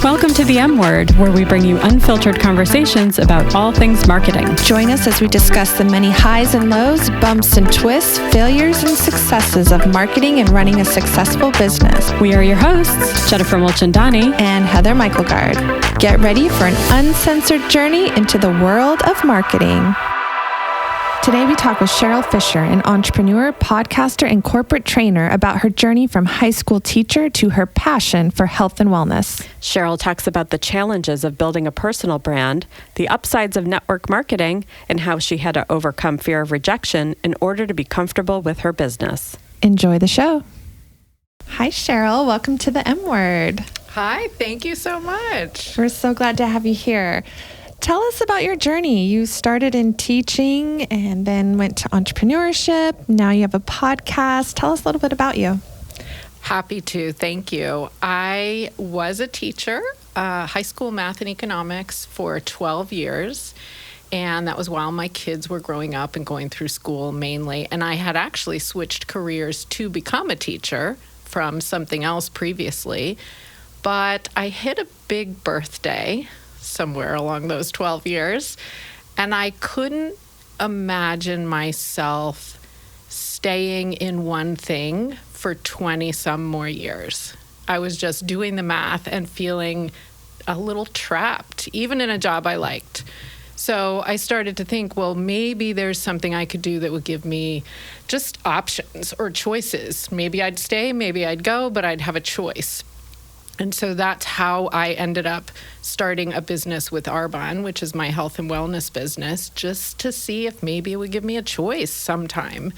Welcome to the M Word, where we bring you unfiltered conversations about all things marketing. Join us as we discuss the many highs and lows, bumps and twists, failures and successes of marketing and running a successful business. We are your hosts, Jennifer Mulchandani and Heather Michaelgard. Get ready for an uncensored journey into the world of marketing. Today we talk with Cheryl Fisher, an entrepreneur, podcaster, and corporate trainer, about her journey from high school teacher to her passion for health and wellness. Cheryl talks about the challenges of building a personal brand, the upsides of network marketing, and how she had to overcome fear of rejection in order to be comfortable with her business. Enjoy the show. Hi, Cheryl. Welcome to the M Word. Hi, thank you so much. We're so glad to have you here. Tell us about your journey. You started in teaching and then went to entrepreneurship. Now you have a podcast. Tell us a little bit about you. Happy to. Thank you. I was a teacher, high school math and economics for 12 years. And that was while my kids were growing up and going through school mainly. And I had actually switched careers to become a teacher from something else previously. But I hit a big birthday somewhere along those 12 years. And I couldn't imagine myself staying in one thing for 20 some more years. I was just doing the math and feeling a little trapped, even in a job I liked. So I started to think, well, maybe there's something I could do that would give me just options or choices. Maybe I'd stay, maybe I'd go, but I'd have a choice. And so that's how I ended up starting a business with Arbonne, which is my health and wellness business, just to see if maybe it would give me a choice sometime.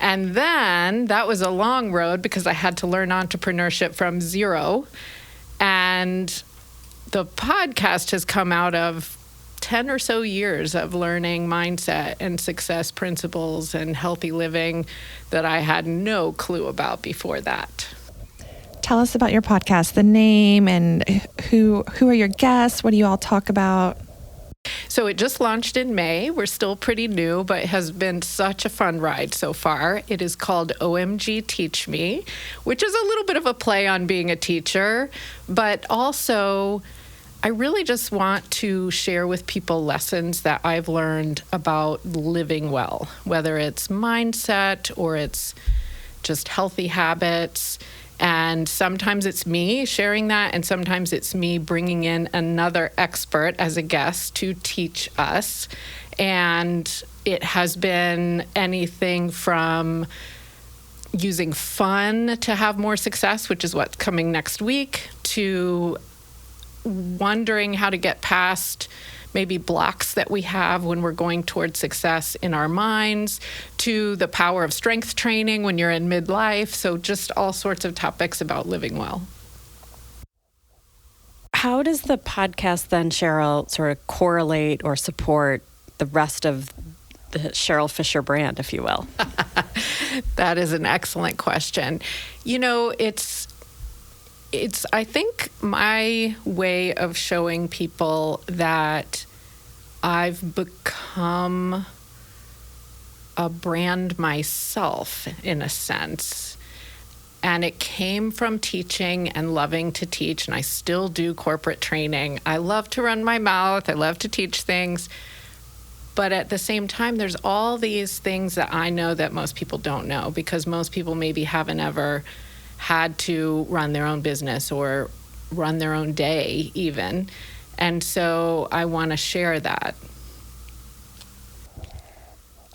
And then that was a long road because I had to learn entrepreneurship from zero. And the podcast has come out of 10 or so years of learning mindset and success principles and healthy living that I had no clue about before that. Tell us about your podcast, the name, and who are your guests? What do you all talk about? So it just launched in May. We're still pretty new, but it has been such a fun ride so far. It is called OMG Teach Me, which is a little bit of a play on being a teacher, but also I really just want to share with people lessons that I've learned about living well, whether it's mindset or it's just healthy habits. And sometimes it's me sharing that, and sometimes it's me bringing in another expert as a guest to teach us. And it has been anything from using fun to have more success, which is what's coming next week, to wondering how to get past maybe blocks that we have when we're going towards success in our minds, to the power of strength training when you're in midlife. So just all sorts of topics about living well. How does the podcast then, Cheryl, sort of correlate or support the rest of the Cheryl Fisher brand, if you will? That is an excellent question. You know, it's I think my way of showing people that I've become a brand myself in a sense. And it came from teaching and loving to teach, and I still do corporate training. I love to run my mouth. I love to teach things. But at the same time, there's all these things that I know that most people don't know, because most people maybe haven't ever had to run their own business or run their own day even. And so I want to share that.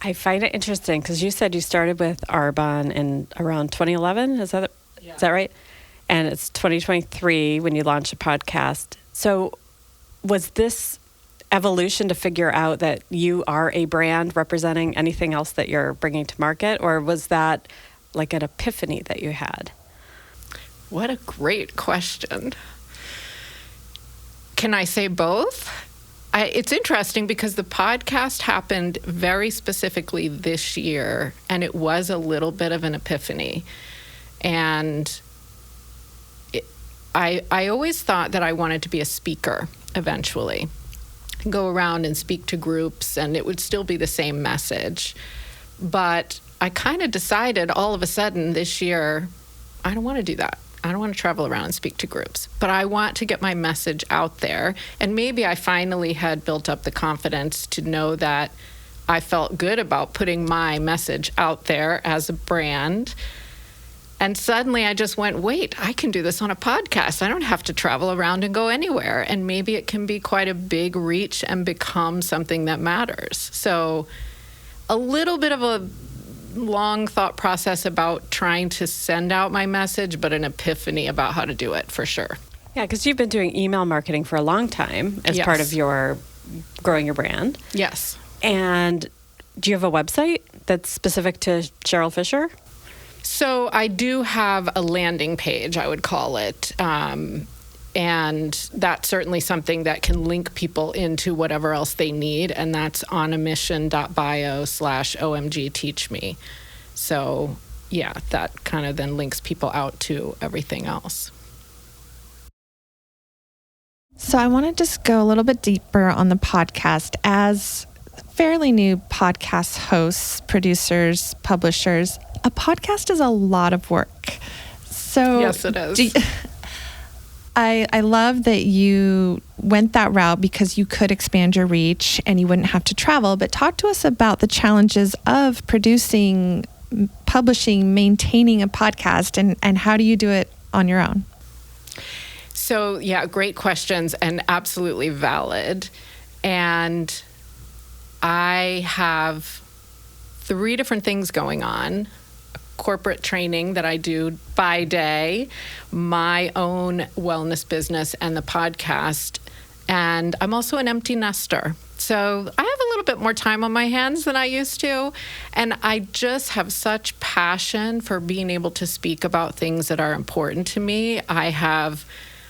I find it interesting because you said you started with Arbonne in around 2011. Is that right? And it's 2023 when you launched a podcast. So was this evolution to figure out that you are a brand representing anything else that you're bringing to market? Or was that like an epiphany that you had? What a great question. Can I say both? It's interesting because the podcast happened very specifically this year, and it was a little bit of an epiphany. And I always thought that I wanted to be a speaker eventually, go around and speak to groups, and it would still be the same message. But I kind of decided all of a sudden this year, I don't want to do that. I don't want to travel around and speak to groups, but I want to get my message out there. And maybe I finally had built up the confidence to know that I felt good about putting my message out there as a brand. And suddenly I just went, wait, I can do this on a podcast. I don't have to travel around and go anywhere. And maybe it can be quite a big reach and become something that matters. So a little bit of a long thought process about trying to send out my message, but an epiphany about how to do it for sure. Yeah, because you've been doing email marketing for a long time as part of your growing your brand. Yes. And do you have a website that's specific to Cheryl Fisher? So I do have a landing page, I would call it. And that's certainly something that can link people into whatever else they need. And that's onamission.bio/OMG Teach Me. So yeah, that kind of then links people out to everything else. So I want to just go a little bit deeper on the podcast. As fairly new podcast hosts, producers, publishers, a podcast is a lot of work. So yes, it is. I love that you went that route because you could expand your reach and you wouldn't have to travel. But talk to us about the challenges of producing, publishing, maintaining a podcast, and how do you do it on your own? So yeah, great questions and absolutely valid. And I have 3 different things going on. Corporate training that I do by day, my own wellness business, and the podcast. And I'm also an empty nester. So I have a little bit more time on my hands than I used to. And I just have such passion for being able to speak about things that are important to me. I have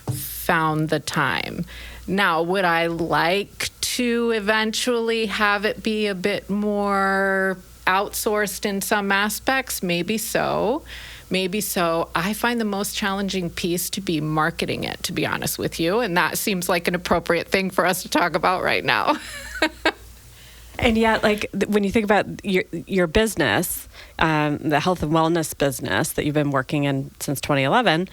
found the time. Now, would I like to eventually have it be a bit more outsourced in some aspects? Maybe so. Maybe so. I find the most challenging piece to be marketing it, to be honest with you. And that seems like an appropriate thing for us to talk about right now. And yet, like, when you think about your business, the health and wellness business that you've been working in since 2011,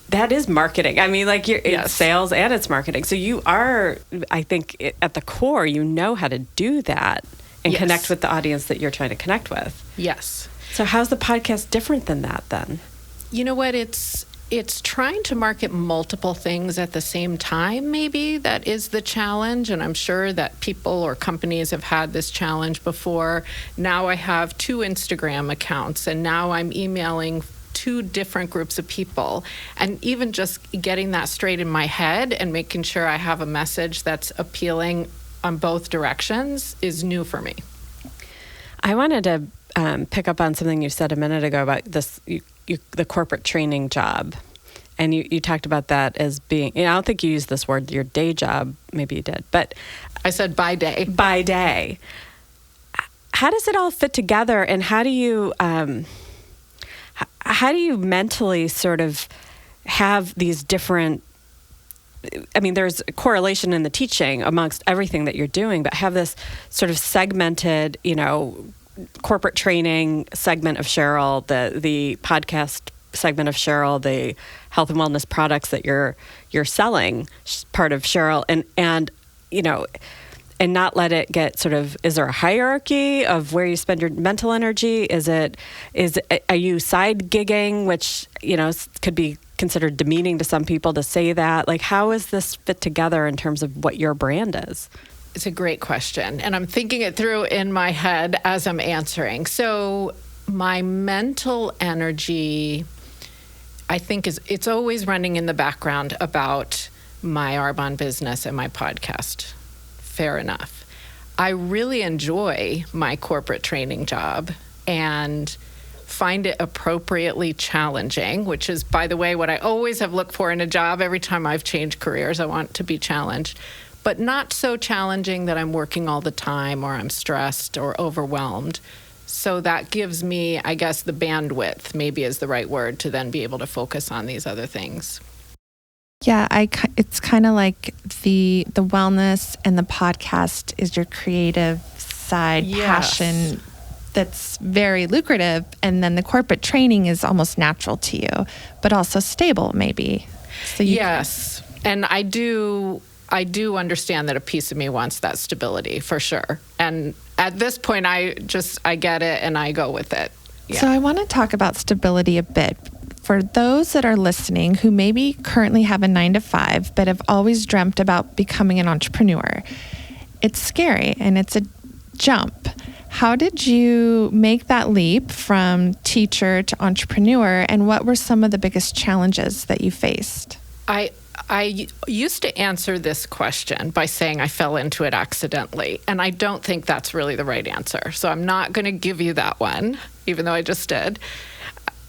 that is marketing. I mean, like, it's sales and it's marketing. So you are, I think, at the core, you know how to do that and connect with the audience that you're trying to connect with. Yes. So how's the podcast different than that then? You know what? It's trying to market multiple things at the same time, maybe. That is the challenge. And I'm sure that people or companies have had this challenge before. Now I have 2 Instagram accounts, and now I'm emailing 2 different groups of people. And even just getting that straight in my head and making sure I have a message that's appealing on both directions is new for me. I wanted to pick up on something you said a minute ago about this, the corporate training job. And you talked about that as being, I don't think you used this word, your day job. Maybe you did, but I said by day. By day. How does it all fit together, and how do you mentally sort of have these different, I mean, there's a correlation in the teaching amongst everything that you're doing, but have this sort of segmented, corporate training segment of Cheryl, the podcast segment of Cheryl, the health and wellness products that you're selling, part of Cheryl, and not let it get sort of, is there a hierarchy of where you spend your mental energy? Are you side gigging, which, could be considered demeaning to some people to say that? Like, how is this fit together in terms of what your brand is? It's a great question. And I'm thinking it through in my head as I'm answering. So my mental energy, I think it's always running in the background about my Arbonne business and my podcast. Fair enough. I really enjoy my corporate training job and find it appropriately challenging, which is, by the way, what I always have looked for in a job every time I've changed careers. I want to be challenged, but not so challenging that I'm working all the time or I'm stressed or overwhelmed. So that gives me, I guess, the bandwidth, maybe is the right word, to then be able to focus on these other things. Yeah, it's kind of like the wellness and the podcast is your creative side, passion that's very lucrative, and then the corporate training is almost natural to you, but also stable maybe. So yes. And I do understand that a piece of me wants that stability for sure. And at this point, I get it and I go with it. Yeah. So I want to talk about stability a bit. For those that are listening who maybe currently have a 9-to-5, but have always dreamt about becoming an entrepreneur, it's scary and it's a jump. How did you make that leap from teacher to entrepreneur, and what were some of the biggest challenges that you faced? I used to answer this question by saying I fell into it accidentally, and I don't think that's really the right answer. So I'm not going to give you that one, even though I just did.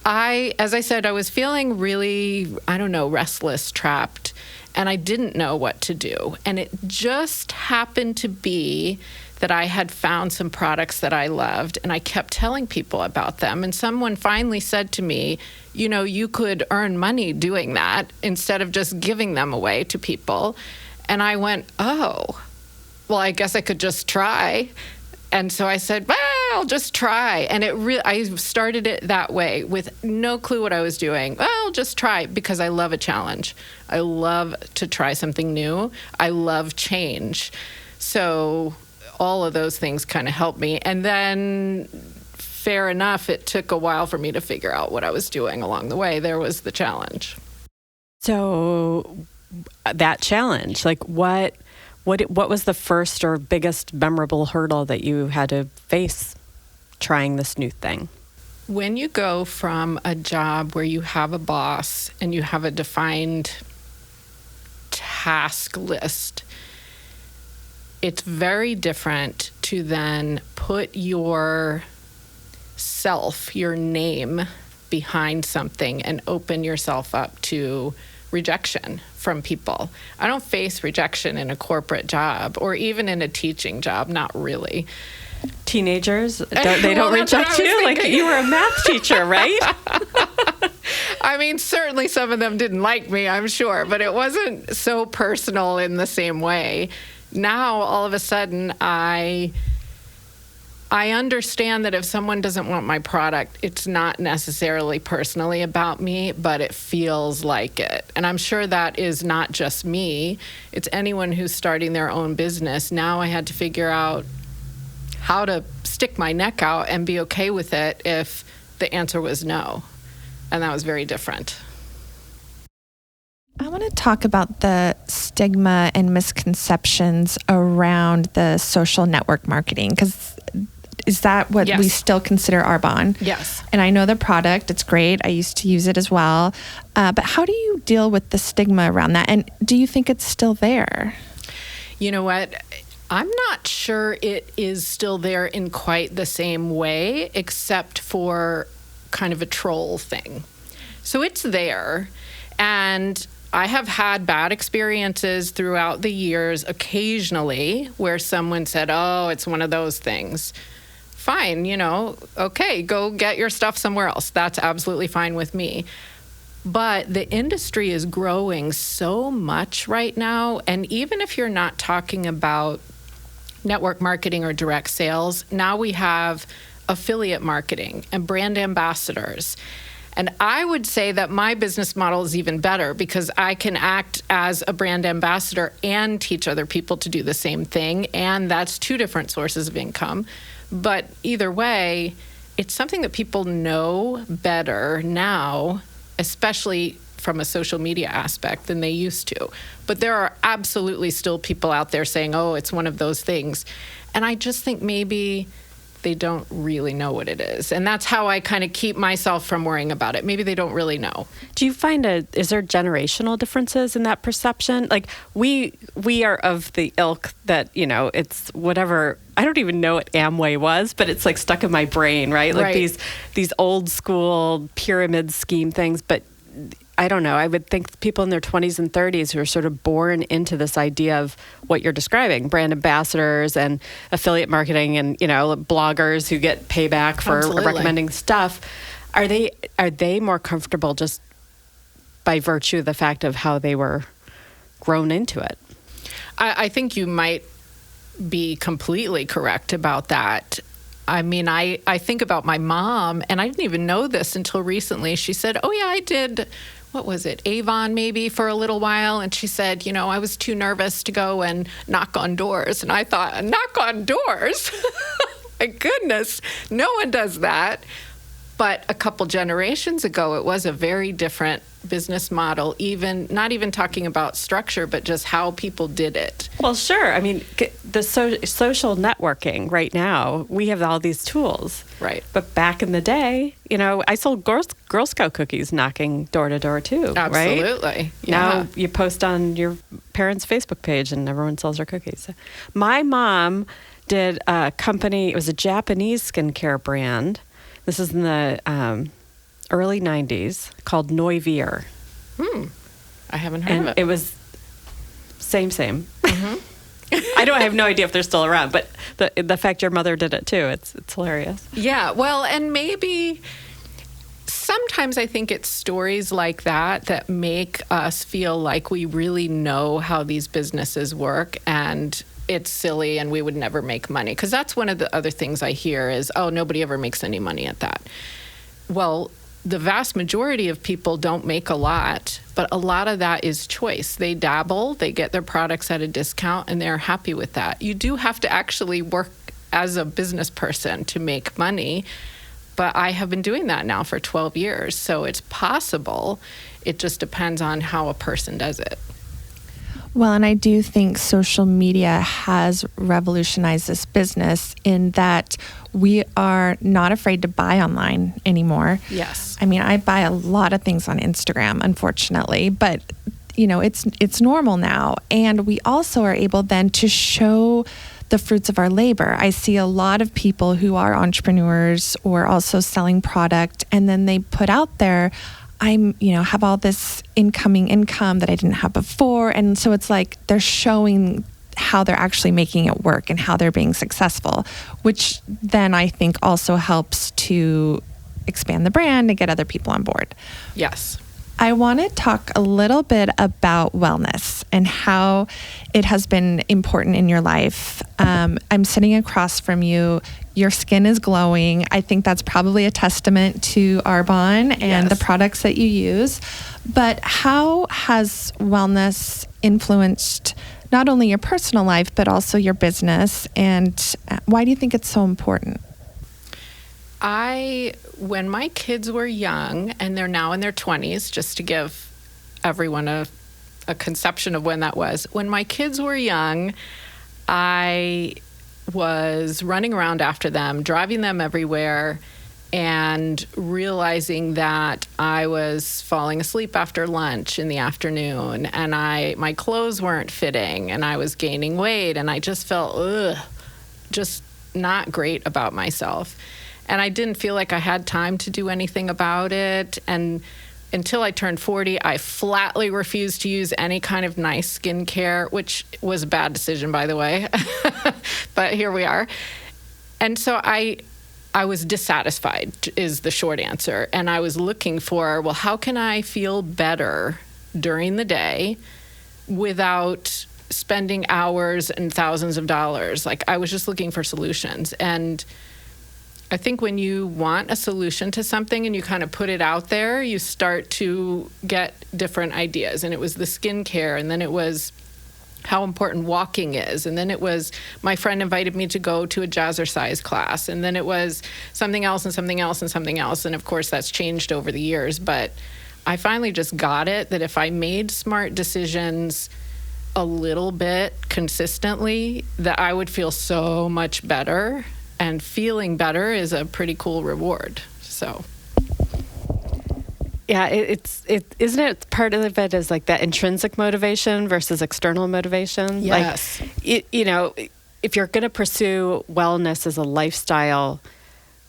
As I said, I was feeling really, restless, trapped, and I didn't know what to do. And it just happened to be that I had found some products that I loved, and I kept telling people about them. And someone finally said to me, you could earn money doing that instead of just giving them away to people. And I went, oh, well, I guess I could just try. And so I said, well, I'll just try. And I started it that way with no clue what I was doing. Well, I'll just try, because I love a challenge. I love to try something new. I love change. So all of those things kind of helped me. And then, fair enough, it took a while for me to figure out what I was doing along the way. There was the challenge. So that challenge, like what was the first or biggest memorable hurdle that you had to face trying this new thing? When you go from a job where you have a boss and you have a defined task list, it's very different to then put your name behind something and open yourself up to rejection from people. I don't face rejection in a corporate job or even in a teaching job, not really. Teenagers, they don't reject you? Like, you were a math teacher, right? I mean, certainly some of them didn't like me, I'm sure, but it wasn't so personal in the same way. Now, all of a sudden, I understand that if someone doesn't want my product, it's not necessarily personally about me, but it feels like it. And I'm sure that is not just me. It's anyone who's starting their own business. Now I had to figure out how to stick my neck out and be okay with it if the answer was no. And that was very different. I want to talk about the stigma and misconceptions around the social network marketing, because is that what we still consider Arbonne? Yes. And I know the product, it's great. I used to use it as well. But how do you deal with the stigma around that? And do you think it's still there? You know what? I'm not sure it is still there in quite the same way, except for kind of a troll thing. So it's there. And I have had bad experiences throughout the years, occasionally, where someone said, oh, it's one of those things. Fine, okay, go get your stuff somewhere else. That's absolutely fine with me. But the industry is growing so much right now. And even if you're not talking about network marketing or direct sales, now we have affiliate marketing and brand ambassadors. And I would say that my business model is even better because I can act as a brand ambassador and teach other people to do the same thing. And that's two different sources of income. But either way, it's something that people know better now, especially from a social media aspect, than they used to. But there are absolutely still people out there saying, oh, it's one of those things. And I just think maybe they don't really know what it is. And that's how I kind of keep myself from worrying about it. Maybe they don't really know. Do you find is there generational differences in that perception? Like we are of the ilk that, it's whatever, I don't even know what Amway was, but it's like stuck in my brain, right? Like these old school pyramid scheme things. But I don't know. I would think people in their 20s and 30s who are sort of born into this idea of what you're describing, brand ambassadors and affiliate marketing and, bloggers who get payback for recommending stuff. Are they more comfortable just by virtue of the fact of how they were grown into it? I think you might be completely correct about that. I mean, I think about my mom, and I didn't even know this until recently. She said, oh, yeah, I did, what was it, Avon maybe for a little while. And she said, I was too nervous to go and knock on doors. And I thought, knock on doors? My goodness, no one does that. But a couple generations ago, it was a very different business model, not even talking about structure, but just how people did it. Well, sure. I mean, the social networking right now, we have all these tools. Right. But back in the day, I sold Girl Scout cookies knocking door to door too. Absolutely. Right? Yeah. Now you post on your parents' Facebook page and everyone sells their cookies. My mom did a company, it was a Japanese skincare brand. This is in the early 90s, called Neuvier. I haven't heard of it. It was same. Mm-hmm. I have no idea if they're still around, but the fact your mother did it too, it's hilarious. Yeah, well, and maybe sometimes I think it's stories like that make us feel like we really know how these businesses work, and it's silly and we would never make money. Because that's one of the other things I hear is, oh, nobody ever makes any money at that. Well, the vast majority of people don't make a lot, but a lot of that is choice. They dabble, they get their products at a discount, and they're happy with that. You do have to actually work as a business person to make money, but I have been doing that now for 12 years, so it's possible. It just depends on how a person does it. Well, and I do think social media has revolutionized this business in that we are not afraid to buy online anymore. Yes. I mean, I buy a lot of things on Instagram, unfortunately, but it's normal now. And we also are able then to show the fruits of our labor. I see a lot of people who are entrepreneurs or also selling product, and then they put out there, have all this income that I didn't have before. And so it's like they're showing how they're actually making it work and how they're being successful, which then I think also helps to expand the brand and get other people on board. Yes. I want to talk a little bit about wellness and how it has been important in your life. I'm sitting across from you. Your skin is glowing. I think that's probably a testament to Arbonne and the products that you use. But how has wellness influenced not only your personal life, but also your business? And why do you think it's so important? When my kids were young, and they're now in their 20s, just to give everyone a conception of when that was. When my kids were young, I was running around after them, driving them everywhere, and realizing that I was falling asleep after lunch in the afternoon, and my clothes weren't fitting, and I was gaining weight, and I just felt just not great about myself. And I didn't feel like I had time to do anything about it. And until I turned 40, I flatly refused to use any kind of nice skincare, which was a bad decision, by the way. But here we are. And so I was dissatisfied, is the short answer. And I was looking for, well, how can I feel better during the day without spending hours and thousands of dollars? Like, I was just looking for solutions. And I think when you want a solution to something and you kind of put it out there, you start to get different ideas. And it was the skincare, and then it was how important walking is. And then it was my friend invited me to go to a jazzercise class. And then it was something else and something else and something else. And of course, that's changed over the years. But I finally just got it that if I made smart decisions a little bit consistently, that I would feel so much better. And feeling better is a pretty cool reward. So, yeah, isn't it part of it is like that intrinsic motivation versus external motivation? Yes. Like, if you're going to pursue wellness as a lifestyle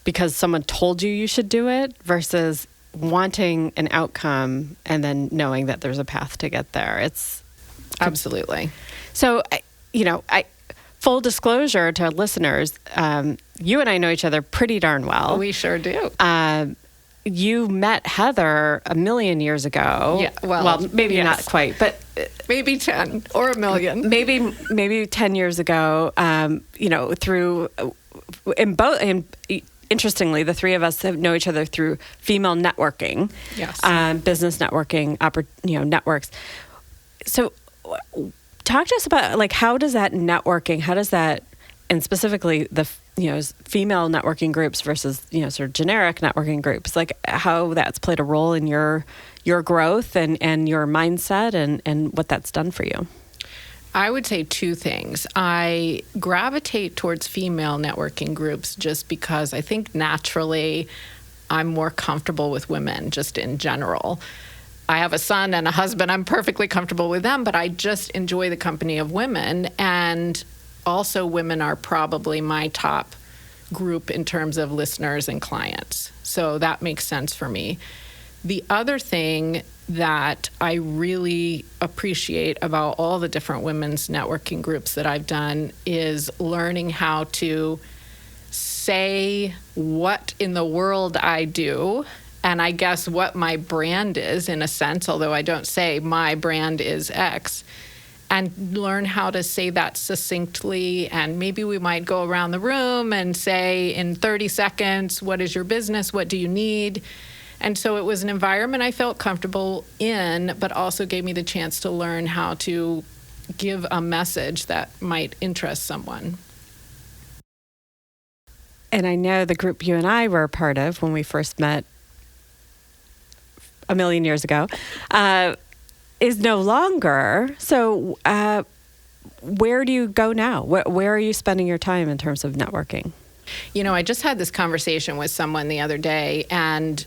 because someone told you should do it versus wanting an outcome and then knowing that there's a path to get there, it's absolutely. So, full disclosure to our listeners, you and I know each other pretty darn well. We sure do. You met Heather a million years ago. Yeah, well, maybe yes. not quite, but maybe 10 or a million. Maybe 10 years ago. Through interestingly, the three of us know each other through female networking, Yes. Business networking, networks. So talk to us about like, how does that, and specifically the, female networking groups versus, sort of generic networking groups, like how that's played a role in your growth and your mindset and what that's done for you. I would say two things. I gravitate towards female networking groups just because I think naturally I'm more comfortable with women just in general. I have a son and a husband. I'm perfectly comfortable with them, but I just enjoy the company of women. And also women are probably my top group in terms of listeners and clients. So that makes sense for me. The other thing that I really appreciate about all the different women's networking groups that I've done is learning how to say what in the world I do, and I guess what my brand is in a sense, although I don't say my brand is X, and learn how to say that succinctly. And maybe we might go around the room and say in 30 seconds, what is your business? What do you need? And so it was an environment I felt comfortable in, but also gave me the chance to learn how to give a message that might interest someone. And I know the group you and I were a part of when we first met a million years ago is no longer. So where do you go now? Where are you spending your time in terms of networking? I just had this conversation with someone the other day, and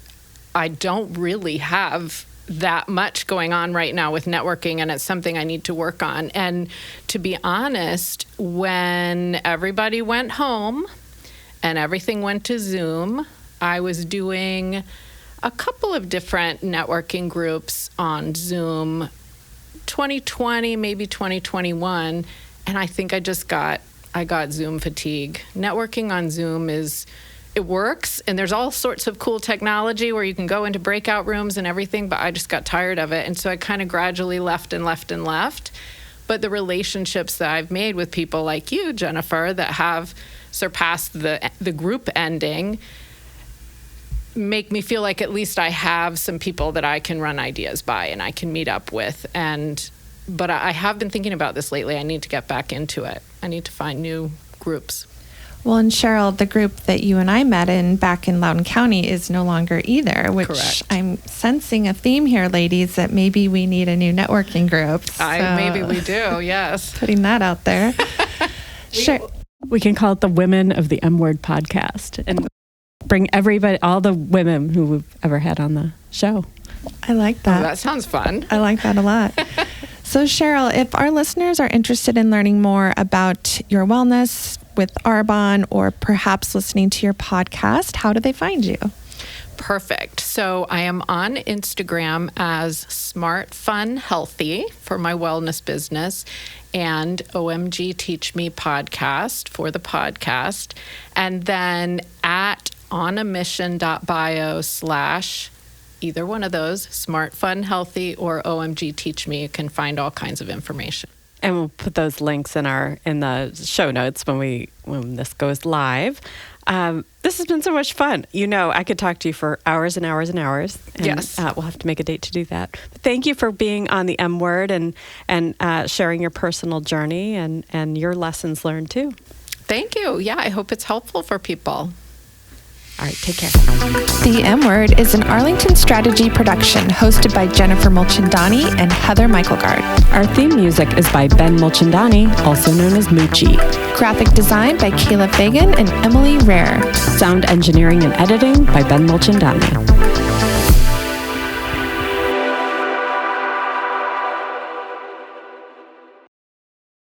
I don't really have that much going on right now with networking, and it's something I need to work on. And to be honest, when everybody went home and everything went to Zoom, I was doing a couple of different networking groups on Zoom, 2020, maybe 2021, and I think I got Zoom fatigue. Networking on Zoom it works, and there's all sorts of cool technology where you can go into breakout rooms and everything, but I just got tired of it, and so I kind of gradually left. But the relationships that I've made with people like you, Jennifer, that have surpassed the group ending make me feel like at least I have some people that I can run ideas by and I can meet up with. But I have been thinking about this lately. I need to get back into it. I need to find new groups. Well, and Cheryl, the group that you and I met in back in Loudoun County is no longer either, which Correct. I'm sensing a theme here, ladies, that maybe we need a new networking group. Maybe we do, yes. Putting that out there. Sure. We can call it the Women of the M Word podcast and bring everybody, all the women who we've ever had on the show. I like that. Oh, that sounds fun. I like that a lot. So Cheryl, if our listeners are interested in learning more about your wellness with Arbonne, or perhaps listening to your podcast, how do they find you? Perfect. So I am on Instagram as Smart Fun Healthy for my wellness business, and OMG Teach Me podcast for the podcast, and then at onamission.bio/ either one of those, Smart Fun Healthy or OMG Teach Me. You can find all kinds of information. And we'll put those links in the show notes when this goes live. This has been so much fun. I could talk to you for hours and hours and hours. And, yes. We'll have to make a date to do that. But thank you for being on the M Word and sharing your personal journey and your lessons learned too. Thank you. Yeah, I hope it's helpful for people. All right, take care. The M Word is an Arlington Strategy production hosted by Jennifer Mulchandani and Heather Michaelgard. Our theme music is by Ben Mulchandani, also known as Moochie. Graphic design by Caleb Fagan and Emily Rare. Sound engineering and editing by Ben Mulchandani.